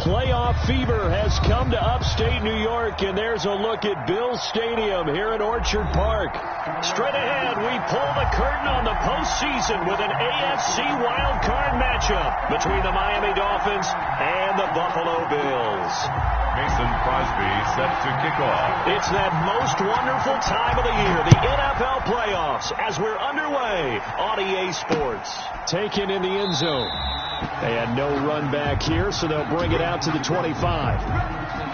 Playoff fever has come to upstate New York, and there's a look at Bills Stadium here at Orchard Park. Straight ahead, we pull the curtain on the postseason with an AFC wildcard matchup between the Miami Dolphins and the Buffalo Bills. Mason Crosby set to kick off. It's that most wonderful time of the year, the NFL playoffs, as we're underway on EA Sports. Taken in the end zone. They had no run back here, so they'll bring it out to the 25.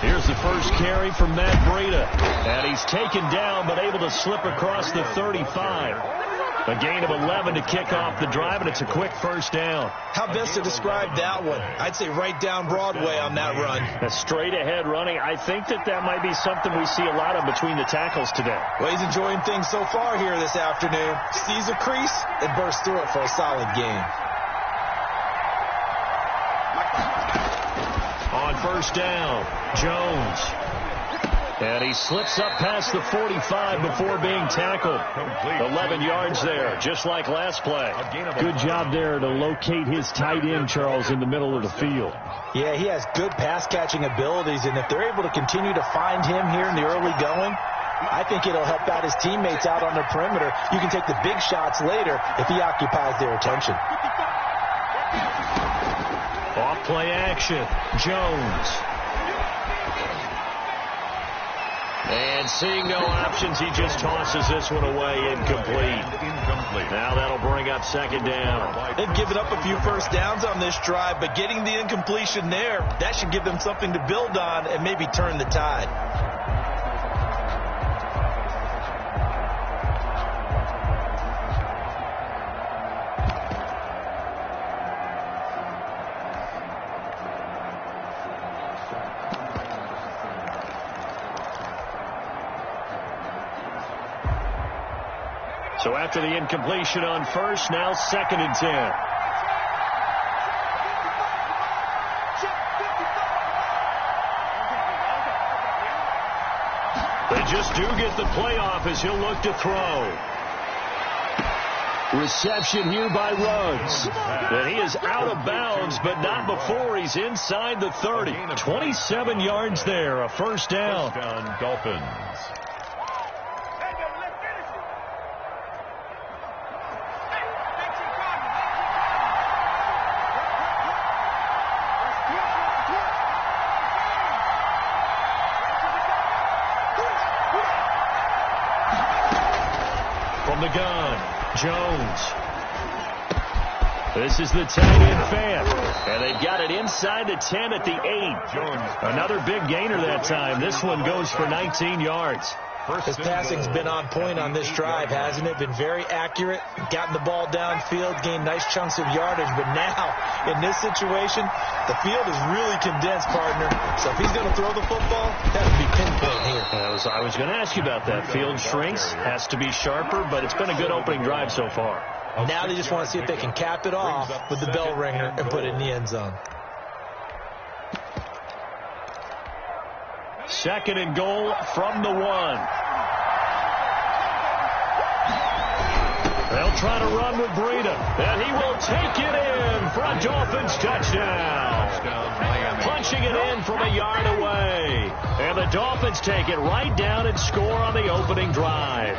Here's the first carry from Matt Breida. And he's taken down but able to slip across the 35. A gain of 11 to kick off the drive, and it's a quick first down. How best to describe that one? I'd say right down Broadway on that run. A straight ahead running. I think that might be something we see a lot of between the tackles today. Well, he's enjoying things so far here this afternoon. Sees a crease and bursts through it for a solid gain. On first down, Jones. And he slips up past the 45 before being tackled. 11 yards there, just like last play. Good job there to locate his tight end, Charles, in the middle of the field. Yeah, he has good pass-catching abilities, and if they're able to continue to find him here in the early going, I think it'll help out his teammates out on the perimeter. You can take the big shots later if he occupies their attention. Off play action, Jones. And seeing no options, he just tosses this one away, incomplete. Now that'll bring up second down. They've given up a few first downs on this drive, but getting the incompletion there, that should give them something to build on and maybe turn the tide. So after the incompletion on first, now second and 10. They just do get the playoff as he'll look to throw. Reception here by Ruggs. And he is out of bounds, but not before he's inside the 30. 27 yards there, a first down. First down, Dolphins. From the gun, Jones. This is the tight end fan. And they've got it inside the 10 at the 8. Jones. Another big gainer that time. This one goes for 19 yards. His passing's been on point on this drive, hasn't it? Been very accurate, gotten the ball downfield, gained nice chunks of yardage. But now, in this situation, the field is really condensed, partner. So if he's going to throw the football, that would be pinpoint here. I was going to ask you about that. Field shrinks, has to be sharper, but it's been a good opening drive so far. Now they just want to see if they can cap it off with the bell ringer and put it in the end zone. Second and goal from the 1. They'll try to run with Breida, and he will take it in for a Dolphins touchdown. Punching it in from a yard away. And the Dolphins take it right down and score on the opening drive.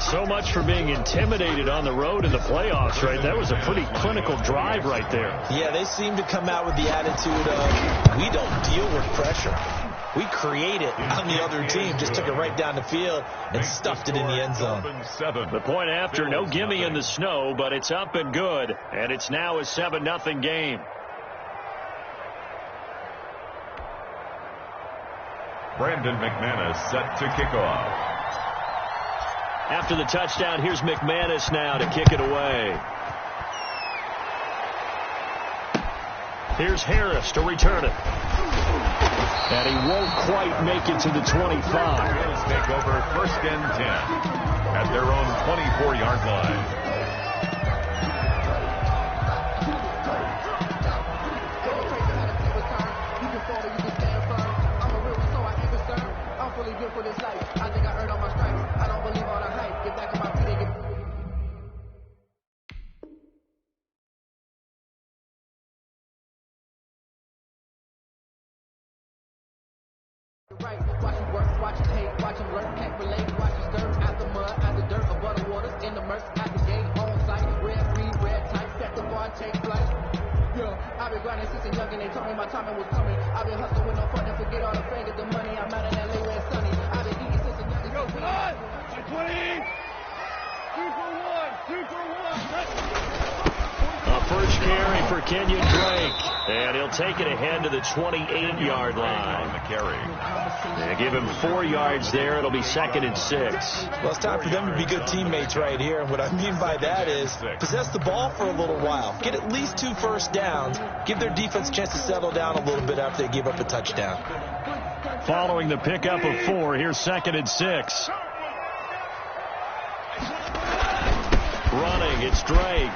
So much for being intimidated on the road in the playoffs, right? That was a pretty clinical drive right there. Yeah, they seem to come out with the attitude of, we don't deal with pressure. We create it on the other team. Just took it right down the field and stuffed it in the end zone. The point after, no gimme in the snow, but it's up and good. And it's now a 7-0 game. Brandon McManus set to kick off. After the touchdown, here's McManus now to kick it away. Here's Harris to return it. And he won't quite make it to the 25. Bills take over 1st and 10 at their own 24-yard line. For this life, I think I earned all my stripes. I don't believe all the hype. Get back on my feet and get right. Watch him work, watch him hate, watch him lurk, can't relate. Watch him stir out the mud, out the dirt, above the waters, in the murks, at the gate, on site. Red free, red tight, set the bar, take flight. Yeah, I've been grinding since a young and they told me my timing was coming. I've been hustling with no front and forget all the fame, get the money. I'm out in LA where it's sunny. I've been eating since a young. Go, come on! 20! 2 for 1! 2 for 1! A first carry for Kenyon Drake. And he'll take it ahead to the 28-yard line. On the carry. They give him 4 yards there. It'll be 2nd and 6. Well, it's time for them to be good teammates right here. And what I mean by that is possess the ball for a little while. Get at least 2 first downs. Give their defense a chance to settle down a little bit after they give up a touchdown. Following the pickup of 4, here's 2nd and 6. Running, it's Drake.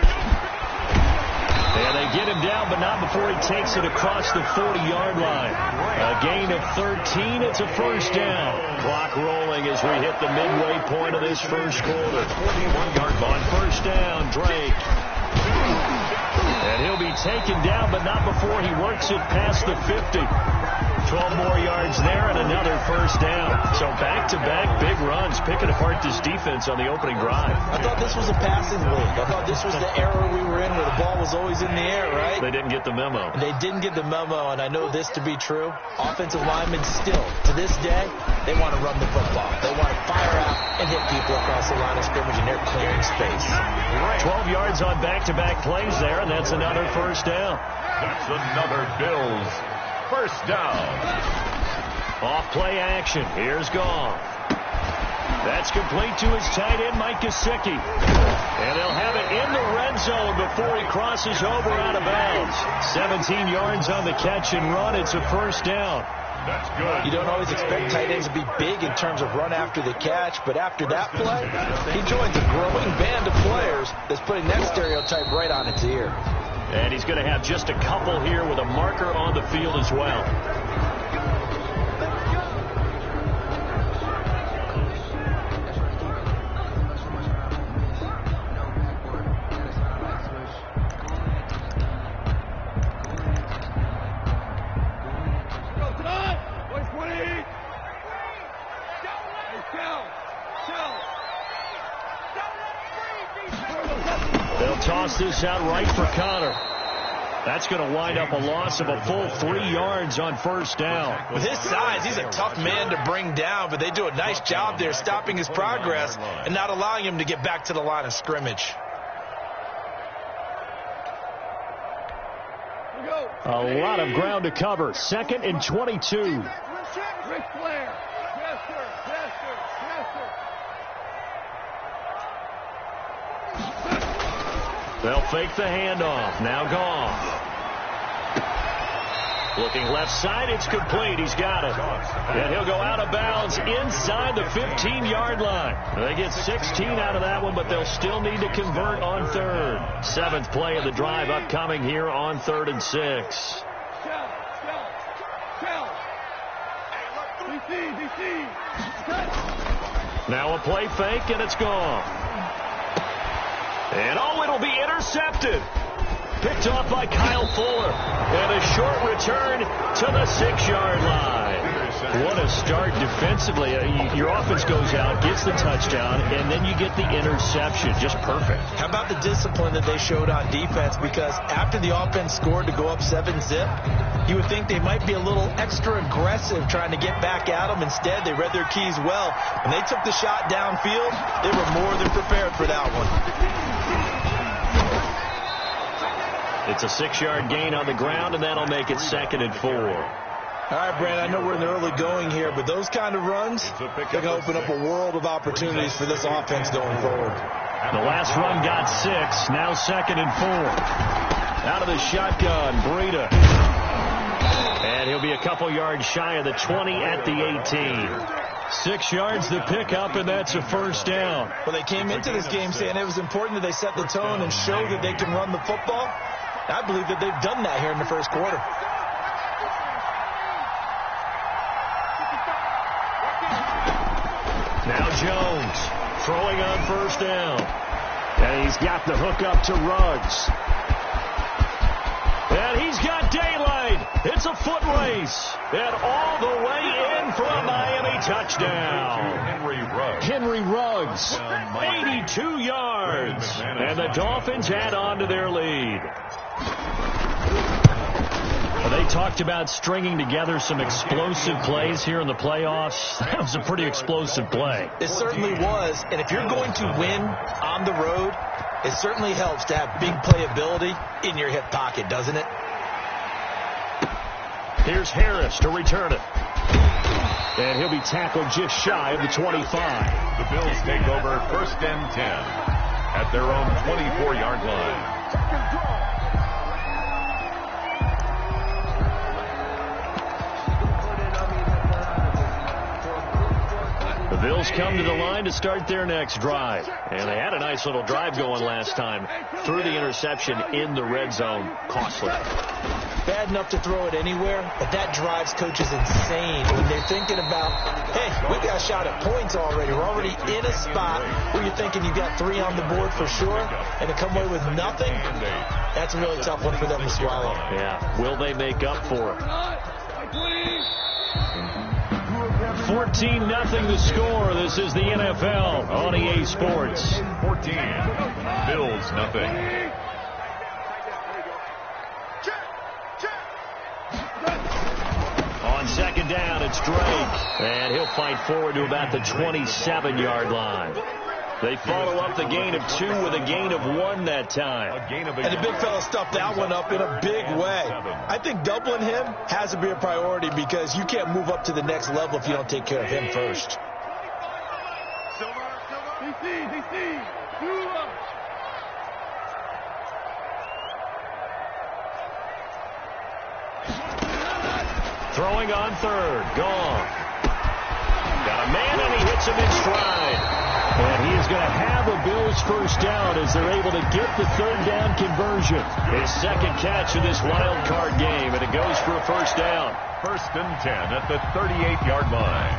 And they get him down, but not before he takes it across the 40-yard line. A gain of 13. It's a first down. Clock rolling as we hit the midway point of this first quarter. 21-yard line. First down, Drake. And he'll be taken down, but not before he works it past the 50. 12 more yards there and another first down. So back-to-back big runs, picking apart this defense on the opening drive. I thought this was a passing league. I thought this was the era we were in where the ball was always in the air, right? They didn't get the memo. They didn't get the memo, and I know this to be true. Offensive linemen still, to this day, they want to run the football. They want to fire out and hit people across the line of scrimmage, and they're clearing space. 12 yards on back-to-back plays there, and that's another first down. That's another Bills first down. Off play action. Here's Goff. That's complete to his tight end, Mike Gesicki. And they'll have it in the red zone before he crosses over out of bounds. 17 yards on the catch and run. It's a first down. That's good. You don't always expect tight ends to be big in terms of run after the catch, but after that play, he joins a growing band of players that's putting that stereotype right on its ear. And he's going to have just a couple here with a marker on the field as well. They'll toss this out right for Connor. That's going to wind up a loss of a full 3 yards on first down. With his size, he's a tough man to bring down, but they do a nice job there stopping his progress and not allowing him to get back to the line of scrimmage. A lot of ground to cover. 2nd and 22. Ric Flair. Yes, sir. Yes, sir. Yes, sir. They'll fake the handoff. Now Goff. Looking left side, it's complete. He's got it. And he'll go out of bounds inside the 15-yard line. They get 16 out of that one, but they'll still need to convert on third. 7th play of the drive upcoming here on 3rd and 6. Now a play fake, and it's gone. And it'll be intercepted. Picked off by Kyle Fuller. And a short return to the 6-yard line. What a start defensively. Your offense goes out, gets the touchdown, and then you get the interception. Just perfect. How about the discipline that they showed on defense? Because after the offense scored to go up 7-zip, you would think they might be a little extra aggressive trying to get back at them. Instead, they read their keys well. When they took the shot downfield, they were more than prepared for that one. It's a 6-yard gain on the ground, and that'll make it 2nd and 4. All right, Brandon, I know we're in the early going here, but those kind of runs, they're going to open up a world of opportunities for this offense going forward. The last run got 6. Now 2nd and 4. Out of the shotgun, Breida. And he'll be a couple yards shy of the 20 at the 18. 6 yards to pick up, and that's a first down. Well, they came into this game saying it was important that they set the tone and show that they can run the football. I believe that they've done that here in the first quarter. Now Jones throwing on first down. And he's got the hook up to Ruggs. And he's got daylight. It's a foot race. And all the way in for a Miami touchdown. Henry Ruggs, 82 yards. And the Dolphins add on to their lead. They talked about stringing together some explosive plays here in the playoffs. That was a pretty explosive play. It certainly was. And if you're going to win on the road, it certainly helps to have big playability in your hip pocket, doesn't it? Here's Harris to return it. And he'll be tackled just shy of the 25. The Bills take over 1st and 10 at their own 24-yard line. The Bills come to the line to start their next drive. And they had a nice little drive going last time. Threw the interception in the red zone. Costly. Bad enough to throw it anywhere, but that drives coaches insane when they're thinking about, hey, we got a shot at points already. We're already in a spot where you're thinking you've got 3 on the board for sure, and to come away with nothing, that's a really tough one for them to swallow. Yeah, will they make up for it? 14-0 the score. This is the NFL on EA Sports. 14. Bills nothing. On 2nd down, it's Drake. And he'll fight forward to about the 27-yard line. They follow up the gain of 2 with a gain of 1 that time. And the big fella stuffed that one up in a big way. I think doubling him has to be a priority because you can't move up to the next level if you don't take care of him first. Throwing on 3rd. Gone. Got a man and he hits him in stride. And he is going to have a Bills first down as they're able to get the 3rd down conversion. His 2nd catch of this wild card game, and it goes for a first down. 1st and 10 at the 38-yard line.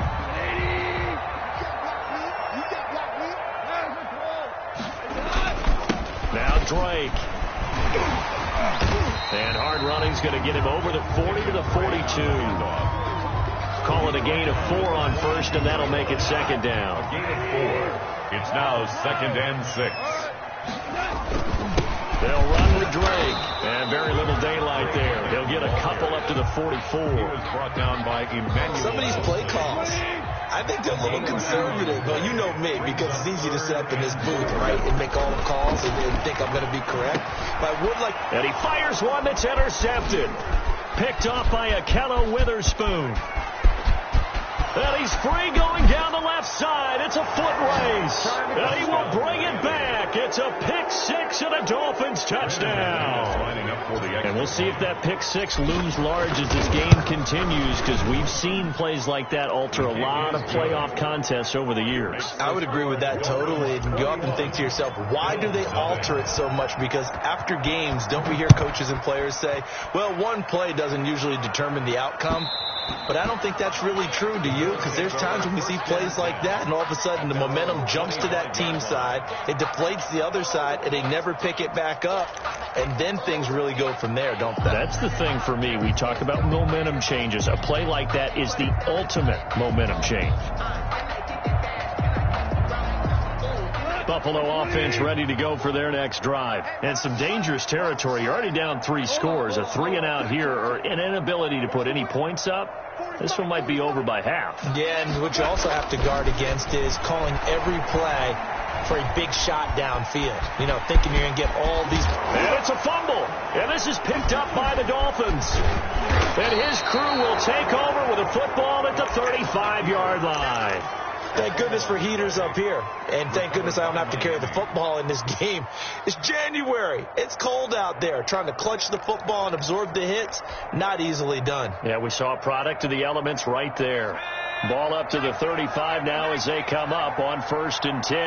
Now Drake. And hard running's going to get him over the 40 to the 42. Call it a gain of 4 on 1st, and that'll make it 2nd down. Gain of 4. It's now 2nd and 6. They'll run with Drake. And very little daylight there. He'll get a couple up to the 44. He was brought down by Emmanuel. Some of these play calls, I think they're a little conservative. But you know me, because it's easy to sit up in this booth, right, and make all the calls and think I'm going to be correct. But I would like... And he fires one that's intercepted. Picked off by Akello Witherspoon. And he's free going down the left side. It's a foot race. And he will bring it back. It's a pick 6 and a Dolphins touchdown. And we'll see if that pick 6 looms large as this game continues, because we've seen plays like that alter a lot of playoff contests over the years. I would agree with that totally. And you often think to yourself, why do they alter it so much? Because after games, don't we hear coaches and players say, well, one play doesn't usually determine the outcome. But I don't think that's really true, do you? Because there's times when we see plays like that, and all of a sudden the momentum jumps to that team side, it deflates the other side, and they never pick it back up, and then things really go from there, don't they? That's the thing for me. We talk about momentum changes. A play like that is the ultimate momentum change. Buffalo offense ready to go for their next drive. And some dangerous territory. You're already down 3 scores. A 3-and-out here, or an inability to put any points up. This one might be over by half. Yeah, and what you also have to guard against is calling every play for a big shot downfield. You know, thinking you're going to get all these. And it's a fumble. And this is picked up by the Dolphins. And his crew will take over with a football at the 35-yard line. Thank goodness for heaters up here. And thank goodness I don't have to carry the football in this game. It's January. It's cold out there. Trying to clutch the football and absorb the hits, not easily done. Yeah, we saw a product of the elements right there. Ball up to the 35 now as they come up on 1st and 10.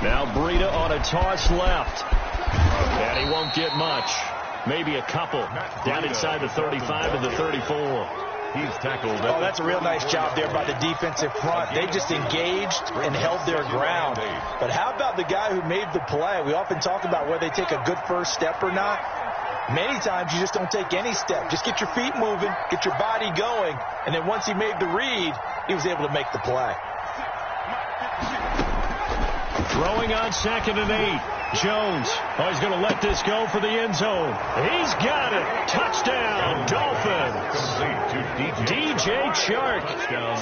Now Breida on a toss left. And he won't get much. Maybe a couple. Down inside the 35 and the 34. He's tackled. Oh, that's a real nice job there by the defensive front. They just engaged and held their ground. But how about the guy who made the play? We often talk about whether they take a good first step or not. Many times you just don't take any step. Just get your feet moving, get your body going, and then once he made the read, he was able to make the play. Throwing on 2nd and 8. Jones. Oh, he's going to let this go for the end zone. He's got it. Touchdown, Dolphins. DJ Chark,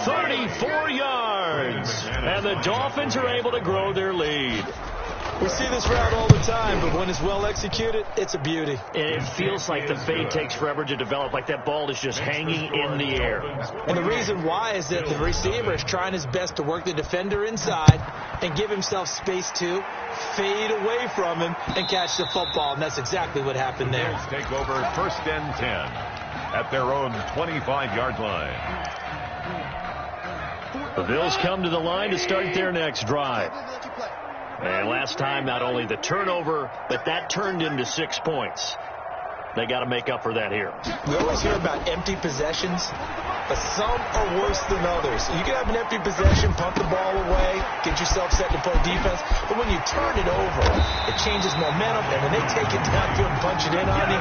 34 yards. And the Dolphins are able to grow their lead. We see this route all the time, but when it's well executed, it's a beauty. And it feels like the fade takes forever to develop, like that ball is just hanging in the air. And the reason why is that the receiver is trying his best to work the defender inside and give himself space to fade away from him and catch the football, and that's exactly what happened there. Bills take over 1st and 10 at their own 25-yard line. The Bills come to the line to start their next drive. And last time, not only the turnover, but that turned into 6 points. They got to make up for that here. We always hear about empty possessions, but some are worse than others. You can have an empty possession, punt the ball away, get yourself set to play defense, but when you turn it over, it changes momentum, and when they take it downfield and punch it in on you,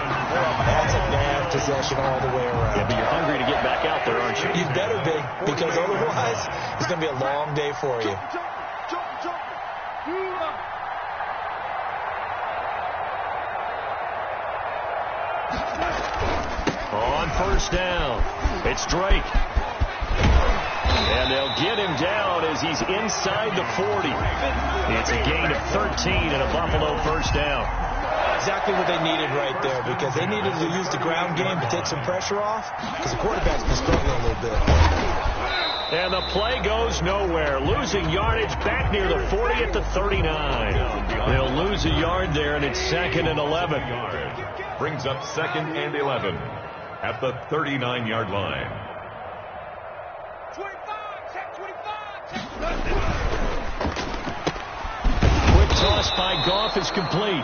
that's a bad possession all the way around. Yeah, but you're hungry to get back out there, aren't you? You better be, because otherwise, it's going to be a long day for you. On 1st down, it's Drake. And they'll get him down as he's inside the 40. It's a gain of 13 and a Buffalo 1st down. Exactly what they needed right there, because they needed to use the ground game to take some pressure off, because the quarterback's been struggling a little bit. And the play goes nowhere. Losing yardage back near the 40 at the 39. They'll lose a yard there, and it's 2nd and 11. Brings up 2nd and 11 at the 39-yard line. Quick toss by Goff is complete.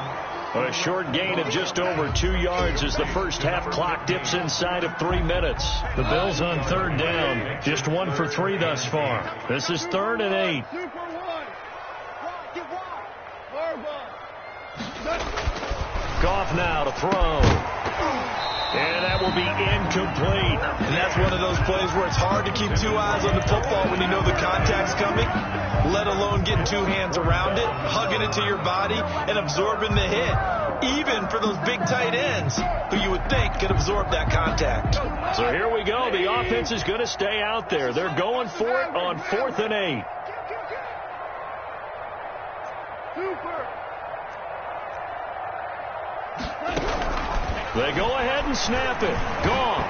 A short gain of just over 2 yards as the first half clock dips inside of 3 minutes. The Bills on 3rd down, just 1 for 3 thus far. This is 3rd and 8. Goff now to throw. And that will be incomplete. And that's one of those plays where it's hard to keep 2 eyes on the football when you know the contact's coming, let alone getting 2 hands around it, hugging it to your body, and absorbing the hit. Even for those big tight ends who you would think could absorb that contact. So here we go. The offense is going to stay out there. They're going for it on 4th and 8. They go ahead and snap it. Gone.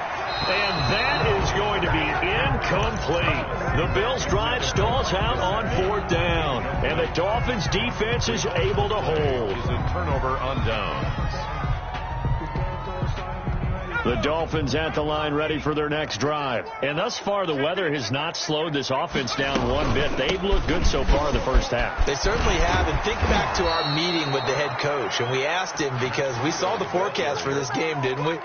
And that is going to be incomplete. The Bills' drive stalls out on 4th down. And the Dolphins' defense is able to hold. It's a turnover on downs. The Dolphins at the line ready for their next drive. And thus far, the weather has not slowed this offense down one bit. They've looked good so far in the first half. They certainly have. And think back to our meeting with the head coach. And we asked him, because we saw the forecast for this game, didn't we?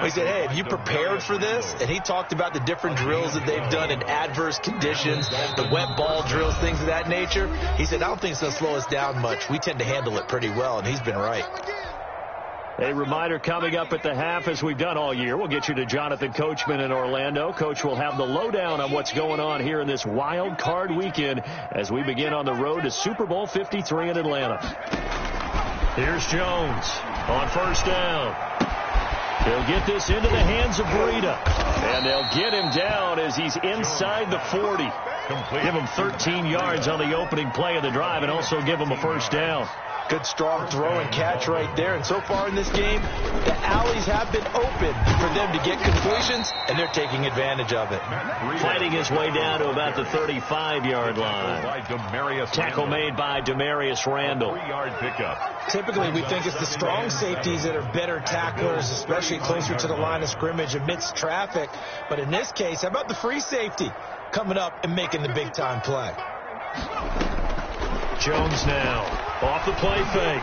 We said, hey, have you prepared for this? And he talked about the different drills that they've done in adverse conditions, the wet ball drills, things of that nature. He said, I don't think it's going to slow us down much. We tend to handle it pretty well, and he's been right. A reminder coming up at the half, as we've done all year. We'll get you to Jonathan Coachman in Orlando. Coach will have the lowdown on what's going on here in this wild card weekend as we begin on the road to Super Bowl 53 in Atlanta. Here's Jones on 1st down. They'll get this into the hands of Breida. And they'll get him down as he's inside the 40. Complete. Give them 13 yards on the opening play of the drive and also give them a first down. Good, strong throw and catch right there. And so far in this game, the alleys have been open for them to get completions, and they're taking advantage of it. Fighting his way down to about the 35-yard line. Tackle made by Demarius Randall. 3-yard pickup. Typically, we think it's the strong safeties that are better tacklers, especially closer to the line of scrimmage amidst traffic. But in this case, how about the free safety coming up and making the big-time play? Jones now off the play fake.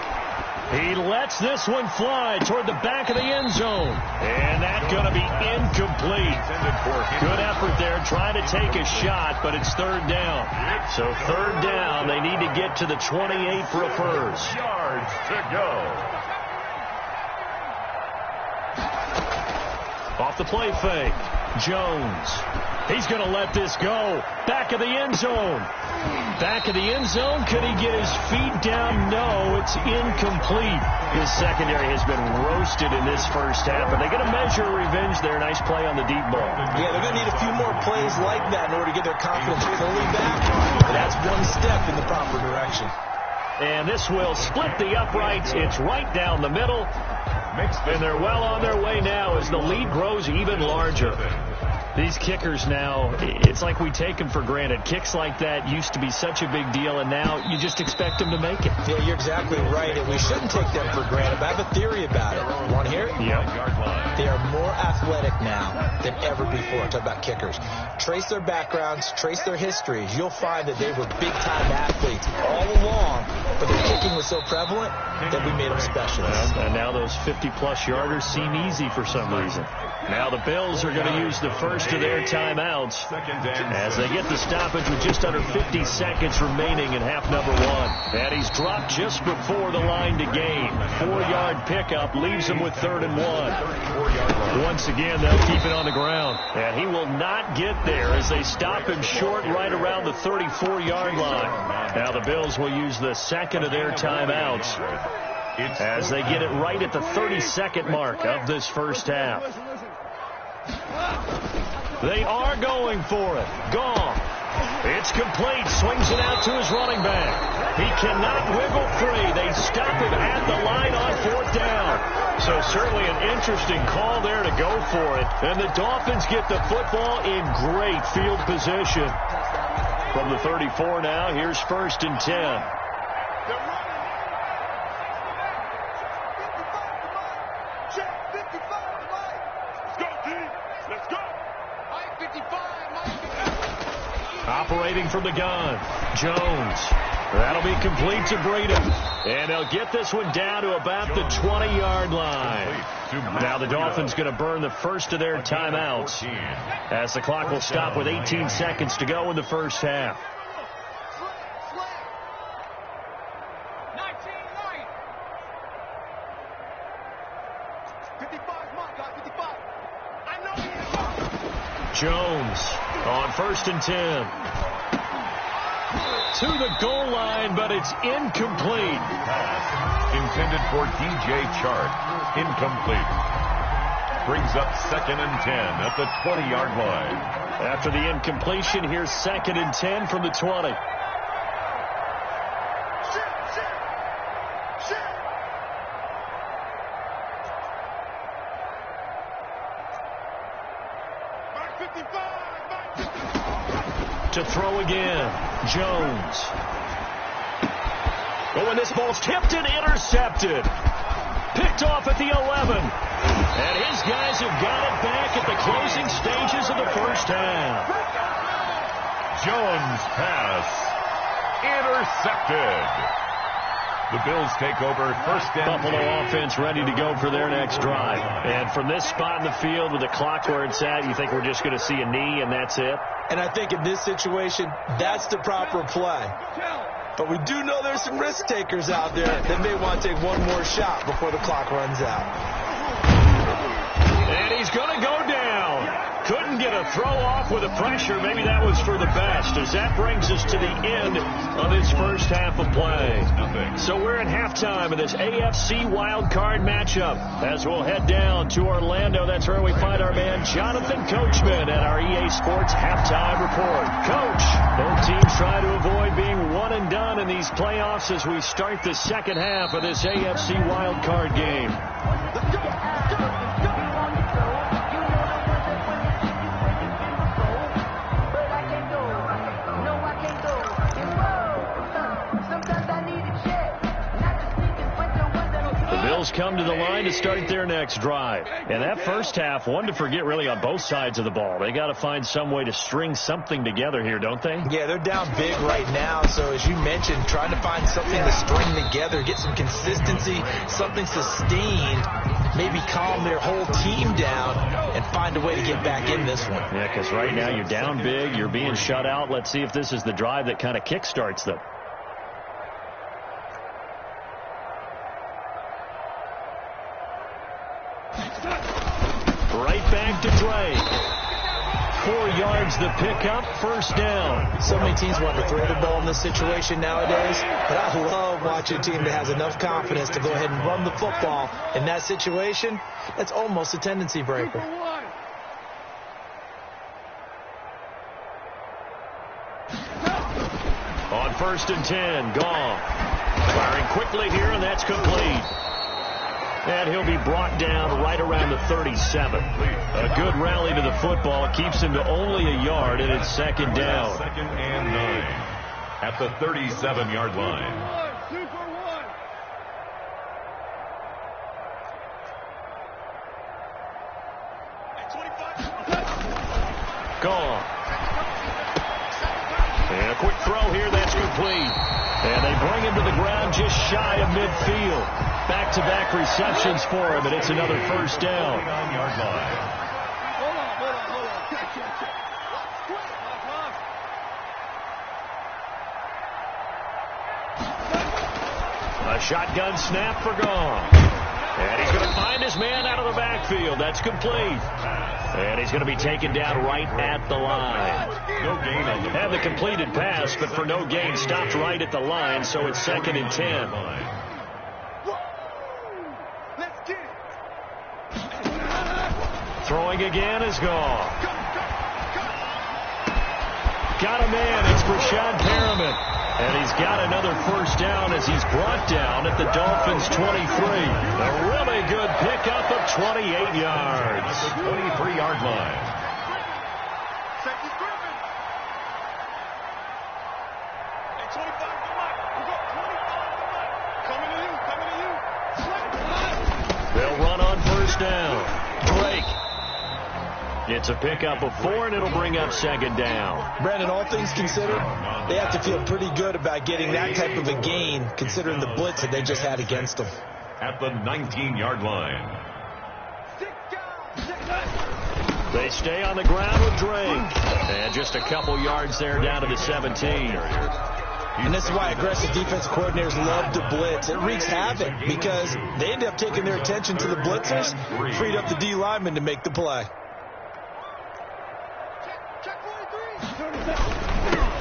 He lets this one fly toward the back of the end zone. And that's going to be incomplete. Good effort there trying to take a shot, but it's third down. So third down, they need to get to the 28 for a first. Yards to go. Off the play fake. Jones. He's going to let this go. Back of the end zone. Back of the end zone. Could he get his feet down? No, it's incomplete. His secondary has been roasted in this first half, but they're going to measure revenge there. Nice play on the deep ball. Yeah, they're going to need a few more plays like that in order to get their confidence fully back. That's one step in the proper direction. And this will split the uprights. It's right down the middle. And they're well on their way now as the lead grows even larger. These kickers now, it's like we take them for granted. Kicks like that used to be such a big deal, and now you just expect them to make it. Yeah, you're exactly right, and we shouldn't take them for granted. But I have a theory about it. You want to hear it? Yep. They are more athletic now than ever before. Talk about kickers. Trace their backgrounds, trace their histories. You'll find that they were big-time athletes all along, but their kicking was so prevalent that we made them specialists. And now those 50-plus yarders seem easy for some reason. Now the Bills are going to use the first of their timeouts as they get the stoppage with just under 50 seconds remaining in half number one. And he's dropped just before the line to gain. 4-yard pickup leaves him with 3rd and 1. Once again, they'll keep it on the ground. And he will not get there as they stop him short right around the 34-yard line. Now the Bills will use the second of their timeouts as they get it right at the 32nd mark of this first half. They are going for it. Gone. It's complete. Swings it out to his running back. He cannot wiggle free. They stop him at the line on 4th down. So certainly an interesting call there to go for it. And the Dolphins get the football in great field position. From the 34 now, here's 1st and 10. Operating from the gun, Jones. That'll be complete to Breida. And they'll get this one down to about the 20-yard line. Now the Dolphins going to burn the first of their timeouts as the clock will stop with 18 seconds to go in the first half. Jones on 1st and 10. To the goal line, but it's incomplete. Intended for DJ Chark. Incomplete. Brings up 2nd and 10 at the 20-yard line. After the incompletion, here's 2nd and 10 from the 20. To throw again, Jones. Oh, and this ball's tipped and intercepted. Picked off at the 11. And his guys have got it back at the closing stages of the first half. Jones pass. Intercepted. The Bills take over 1st and Buffalo offense ready to go for their next drive. And from this spot in the field with the clock where it's at, you think we're just going to see a knee and that's it? And I think in this situation, that's the proper play. But we do know there's some risk takers out there that may want to take one more shot before the clock runs out. And he's going to go down. Couldn't get a throw off with the pressure. Maybe that was for the best, as that brings us to the end of this first half of play. So we're at halftime of this AFC wildcard matchup as we'll head down to Orlando. That's where we find our man Jonathan Coachman at our EA Sports Halftime Report. Coach, both teams try to avoid being one and done in these playoffs as we start the second half of this AFC wildcard game. Come to the line to start their next drive. And that first half, one to forget really on both sides of the ball. They got to find some way to string something together here, don't they? Yeah, they're down big right now. So as you mentioned, trying to find something to string together, get some consistency, something sustained, maybe calm their whole team down and find a way to get back in this one. Yeah, because right now you're down big, you're being shut out. Let's see if this is the drive that kind of kickstarts them. Right back to Drake. 4 yards the pickup, first down. So many teams want to throw the ball in this situation nowadays, but I love watching a team that has enough confidence to go ahead and run the football. In that situation, that's almost a tendency breaker. On 1st and 10, Gong. Firing quickly here, and that's complete. And he'll be brought down right around the 37. A good rally to the football keeps him to only a yard, and it's second down. 2nd and 9 at the 37-yard line. Gone. And a quick throw here, that's complete. And they bring him to the ground just shy of midfield. Back-to-back receptions for him, and it's another first down. A shotgun snap for Gong. And he's going to find his man out of the backfield. That's complete. And he's going to be taken down right at the line. No gain on the Had the completed pass, but for no gain, stopped right at the line, so it's 2nd and 10. Throwing again is Gong. Got a man. It's Brashad Perriman. And he's got another first down as he's brought down at the Dolphins' 23. A really good pickup of 28 yards. 23-yard line. They'll run on first down. Drake. It's a pickup of 4, and it'll bring up second down. Brandon, all things considered, they have to feel pretty good about getting that type of a gain, considering the blitz that they just had against them. At the 19-yard line. They stay on the ground with Drake. And just a couple yards there down to the 17. And this is why aggressive defensive coordinators love to blitz. It wreaks havoc because they end up taking their attention to the blitzers, freed up the D lineman to make the play.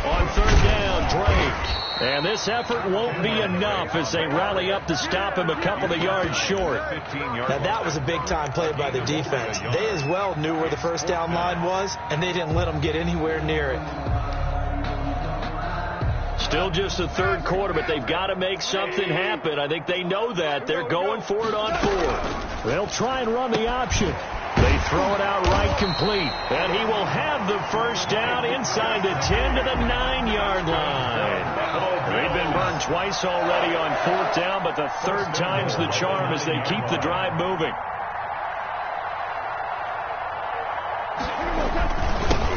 On third down, Drake. And this effort won't be enough as they rally up to stop him a couple of yards short. Now that was a big-time play by the defense. They as well knew where the first down line was, and they didn't let them get anywhere near it. Still just the third quarter, but they've got to make something happen. I think they know that. They're going for it on 4. They'll try and run the option. They throw it out right complete. And he will have the first down inside the 10 to the 9-yard line. They've been burned twice already on 4th down, but the third time's the charm as they keep the drive moving.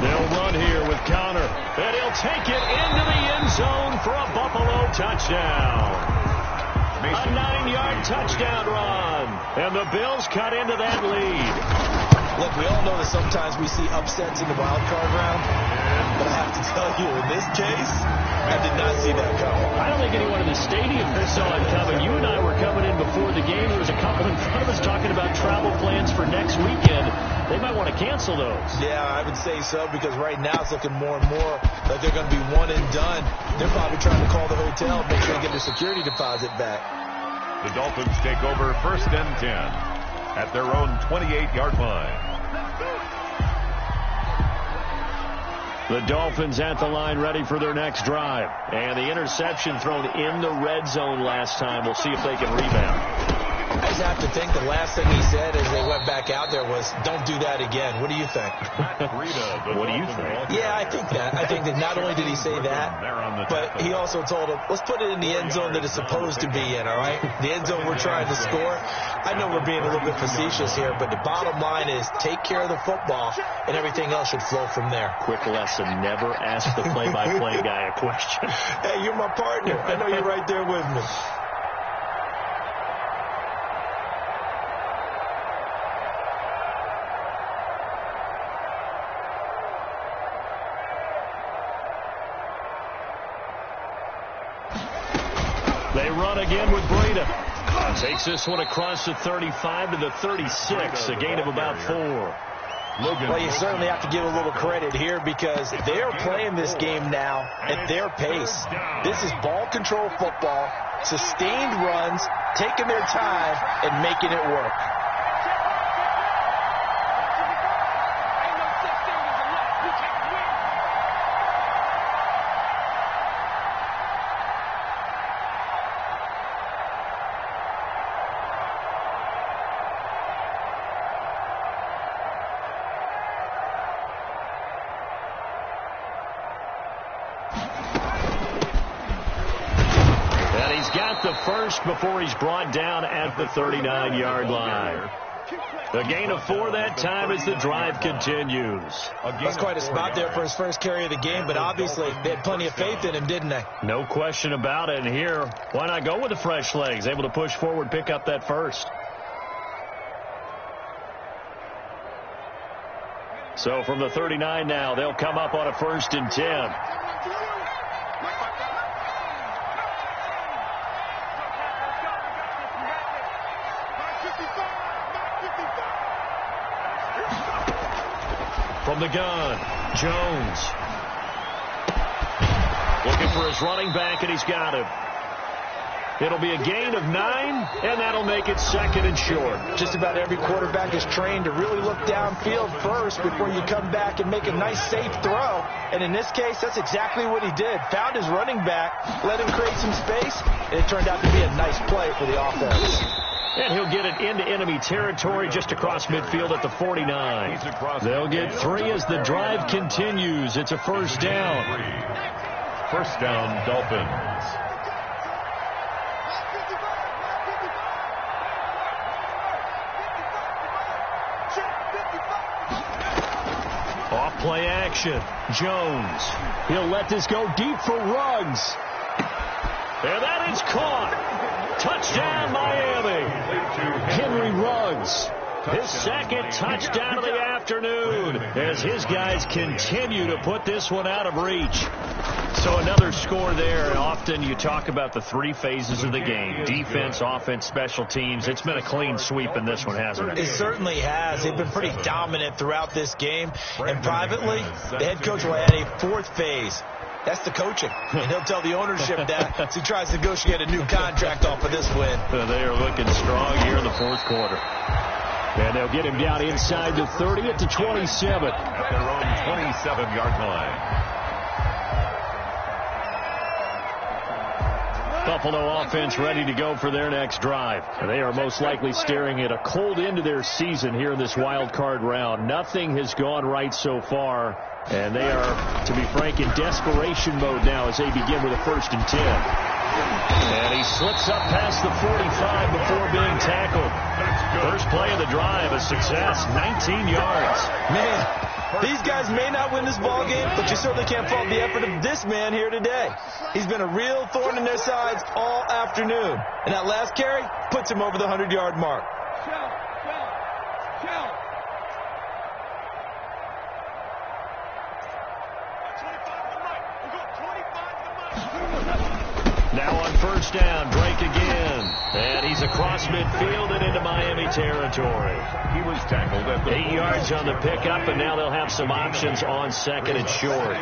They'll run here with Connor, and he'll take it into the end zone for a Buffalo touchdown. A 9-yard touchdown run, and the Bills cut into that lead. Look, we all know that sometimes we see upsets in the wild card round, but I have to tell you, in this case, I did not see that coming. I don't think anyone in the stadium saw it coming. You and I were coming in before the game. There was a couple in front of us talking about travel plans for next weekend. They might want to cancel those. Yeah, I would say so, because right now it's looking more and more like they're going to be one and done. They're probably trying to call the hotel, make sure they get their security deposit back. The Dolphins take over 1st and 10 at their own 28-yard line. The Dolphins at the line, ready for their next drive. And the interception thrown in the red zone last time. We'll see if they can rebound. I just have to think the last thing he said as they went back out there was, don't do that again. What do you think? What do you think? Yeah, I think that. I think that not only did he say that, but he also told him, let's put it in the end zone that it's supposed to be in, all right? The end zone we're trying to score. I know we're being a little bit facetious here, but the bottom line is take care of the football, and everything else should flow from there. Quick lesson, never ask the play-by-play guy a question. Hey, you're my partner. I know you're right there with me. They run again with Breida. Takes this one across the 35 to the 36, a gain of about 4. Well, you certainly have to give a little credit here because they're playing this game now at their pace. This is ball control football, sustained runs, taking their time, and making it work. The first before he's brought down at the 39-yard line. A gain of 4 that time as the drive continues. That's quite a spot there for his first carry of the game, but obviously they had plenty of faith in him, didn't they? No question about it. And here, why not go with the fresh legs? Able to push forward, pick up that first. So from the 39 now, they'll come up on a 1st and 10. From the gun, Jones. Looking for his running back, and he's got him. It'll be a gain of 9, and that'll make it 2nd and short. Just about every quarterback is trained to really look downfield first before you come back and make a nice, safe throw. And in this case, that's exactly what he did. Found his running back, let him create some space, and it turned out to be a nice play for the offense. And he'll get it into enemy territory just across midfield at the 49. They'll get 3 as the drive continues. It's a 1st down. 1st down, Dolphins. Off play action. Jones. He'll let this go deep for Ruggs. And that is caught. Touchdown, Miami. Henry Ruggs. His 2nd touchdown of the afternoon as his guys continue to put this one out of reach. So another score there, and often you talk about the 3 phases of the game. Defense, offense, special teams. It's been a clean sweep in this one, hasn't it? It certainly has. They've been pretty dominant throughout this game. And privately, the head coach will add a 4th phase. That's the coaching. And he'll tell the ownership that as he tries to negotiate a new contract off of this win. They are looking strong here in the 4th quarter. And they'll get him down inside the 30 at the 27. At their own 27-yard line. Buffalo offense ready to go for their next drive. And they are most likely staring at a cold end to their season here in this wild card round. Nothing has gone right so far. And they are, to be frank, in desperation mode now as they begin with a 1st and 10. And he slips up past the 45 before being tackled. First play of the drive, a success, 19 yards. Man, these guys may not win this ball game, but you certainly can't fault the effort of this man here today. He's been a real thorn in their sides all afternoon. And that last carry puts him over the 100-yard mark. Now on first down, Drake again. And he's across midfield and into Miami territory. He was tackled at the 8 yards on the pickup, and now they'll have some options on second and short.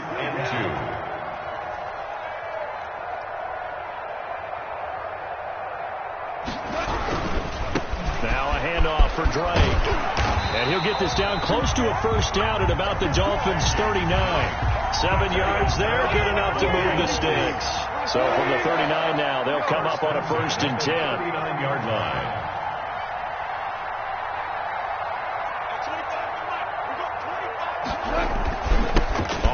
Now a handoff for Drake. And he'll get this down close to a first down at about the Dolphins' 39. 7 yards there, good enough to move the sticks. So from the 39 now, they'll come up on a first and 10. 39-yard line.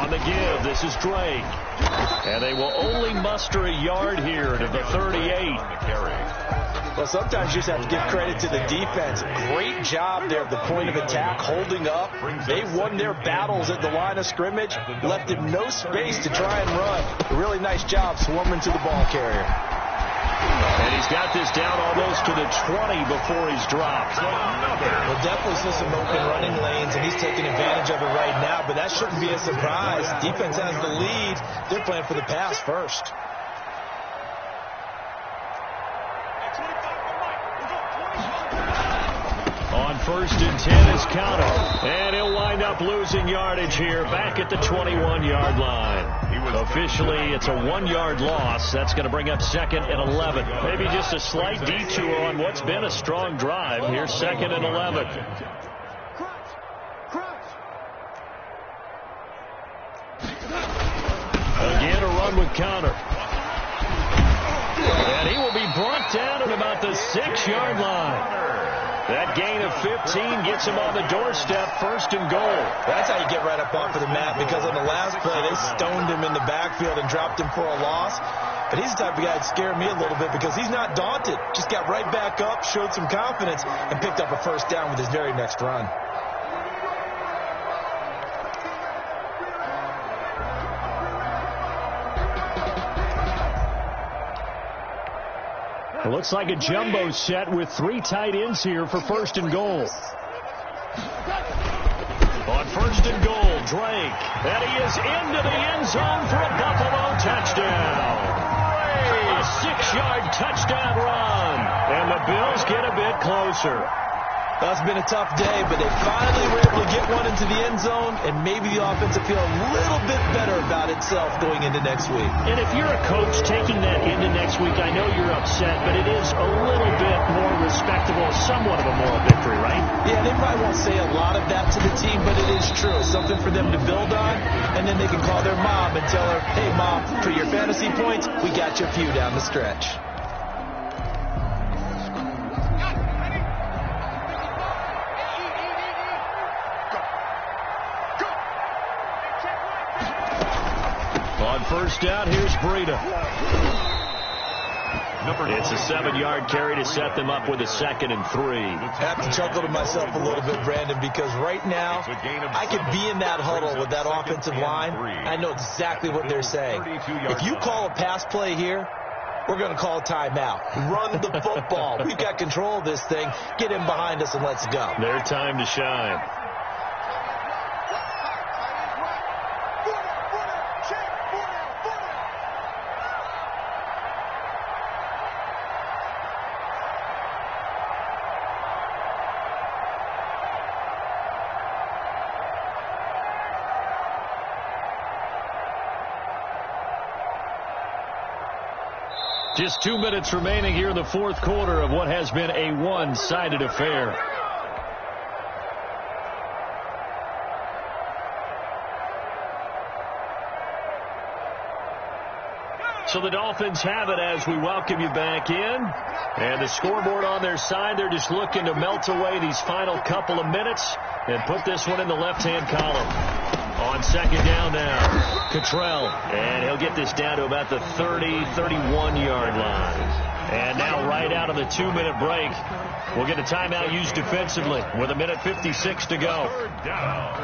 On the give, this is Drake. And they will only muster a yard here to the 38. Well, sometimes you just have to give credit to the defense. Great job there at the point of attack, holding up. They won their battles at the line of scrimmage, left him no space to try and run. A really nice job swarming to the ball carrier. And he's got this down almost to the 20 before he's dropped. We'll definitely see some open running lanes, and he's taking advantage of it right now, but that shouldn't be a surprise. Defense has the lead. They're playing for the pass first. On first and 10 is Counter. And he'll wind up losing yardage here back at the 21-yard line. Officially, it's a 1-yard loss. That's going to bring up second and 11. Maybe just a slight detour on what's been a strong drive. Here's second and 11. Again, a run with Counter. And he will be brought down at about the 6-yard line. That gain of 15 gets him on the doorstep, first and goal. That's how you get right up off of the mat, because on the last play, they stoned him in the backfield and dropped him for a loss. But he's the type of guy that scared me a little bit because he's not daunted. Just got right back up, showed some confidence, and picked up a first down with his very next run. It looks like a jumbo set with 3 tight ends here for first and goal. On first and goal, Drake. And he is into the end zone for a Buffalo touchdown. A 6-yard touchdown run. And the Bills get a bit closer. That's been a tough day, but they finally were able to get one into the end zone, and maybe the offense will feel a little bit better about itself going into next week. And if you're a coach taking that into next week, I know you're upset, but it is a little bit more respectable, somewhat of a moral victory, right? Yeah, they probably won't say a lot of that to the team, but it is true. Something for them to build on, and then they can call their mom and tell her, hey, Mom, for your fantasy points, we got you a few down the stretch. First down, here's Breida. It's a 7-yard carry to set them up with a 2nd and 3. I have to chuckle to myself a little bit, Brandon, because right now I could be in that huddle with that offensive line. I know exactly what they're saying. If you call a pass play here, we're going to call a timeout. Run the football. We've got control of this thing. Get in behind us and let's go. Their time to shine. Just 2 minutes remaining here in the fourth quarter of what has been a one-sided affair. So the Dolphins have it as we welcome you back in. And the scoreboard on their side, they're just looking to melt away these final couple of minutes and put this one in the left-hand column. On second down now, Cottrell. And he'll get this down to about the 30, 31-yard line. And now right out of the 2-minute break, we'll get a timeout used defensively with 1:56 to go. Third down.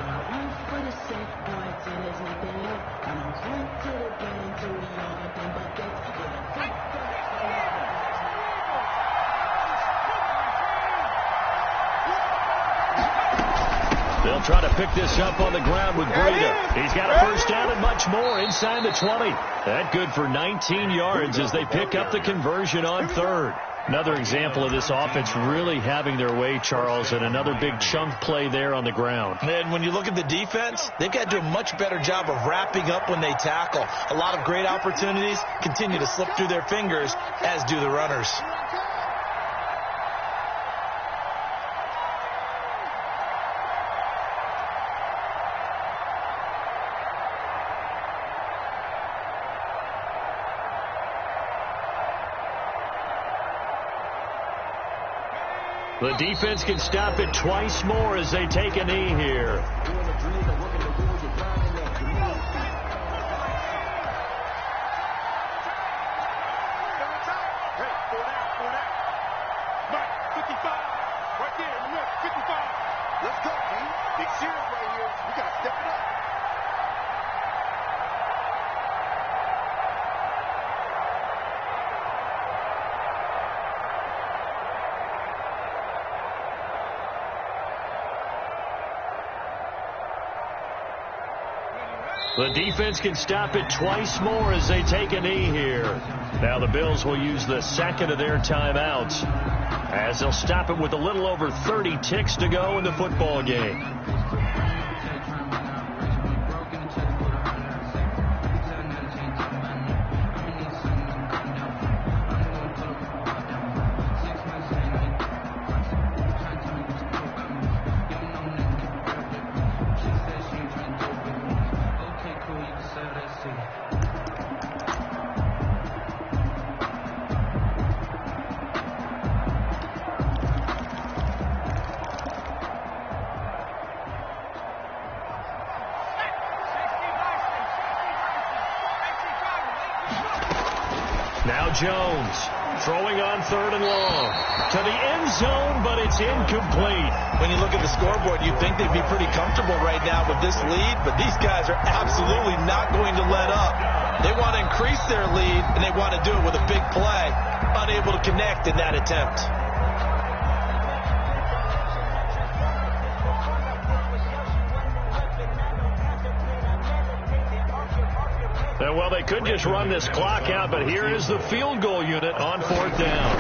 They'll try to pick this up on the ground with Breida. He's got a first down and much more inside the 20. That good for 19 yards as they pick up the conversion on third. Another example of this offense really having their way, Charles, and another big chunk play there on the ground. And when you look at the defense, they've got to do a much better job of wrapping up when they tackle. A lot of great opportunities continue to slip through their fingers, as do the runners. The defense can stop it twice more as they take a knee here. The defense can stop it twice more as they take a knee here. Now the Bills will use the second of their timeouts as they'll stop it with a little over 30 ticks to go in the football game. Now Jones throwing on third and long to the end zone, but it's incomplete. When you look at the scoreboard, you'd think they'd be pretty comfortable right now with this lead, but these guys are absolutely not going to let up. They want to increase their lead, and they want to do it with a big play. Unable to connect in that attempt. Well, they could just run this clock out, but here is the field goal unit on fourth down.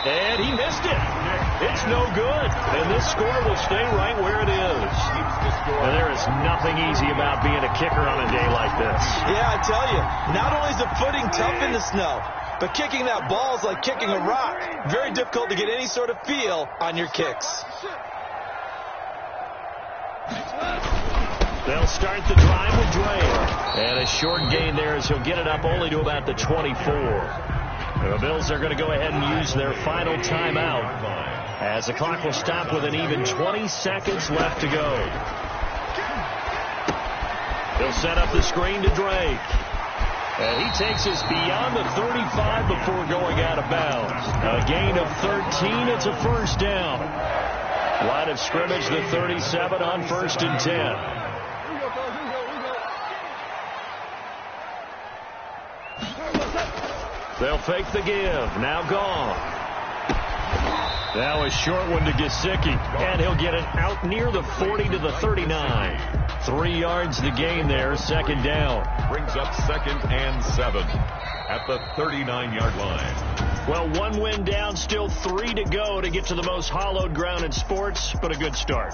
And he missed it. It's no good. And this score will stay right where it is. And there is nothing easy about being a kicker on a day like this. Yeah, I tell you, not only is the footing tough in the snow, but kicking that ball is like kicking a rock. Very difficult to get any sort of feel on your kicks. They'll start the drive with Drake. And a short gain there as he'll get it up only to about the 24. The Bills are going to go ahead and use their final timeout as the clock will stop with an even 20 seconds left to go. They'll set up the screen to Drake. And he takes us beyond the 35 before going out of bounds. A gain of 13. It's a first down. Line of scrimmage, the 37 on 1st and 10. They'll fake the give. Now gone. Now a short one to Gesicki. And he'll get it out near the 40 to the 39. 3 yards the gain there. Second down. Brings up 2nd and 7 at the 39-yard line. Well, 1 win down, still 3 to go to get to the most hallowed ground in sports, but a good start.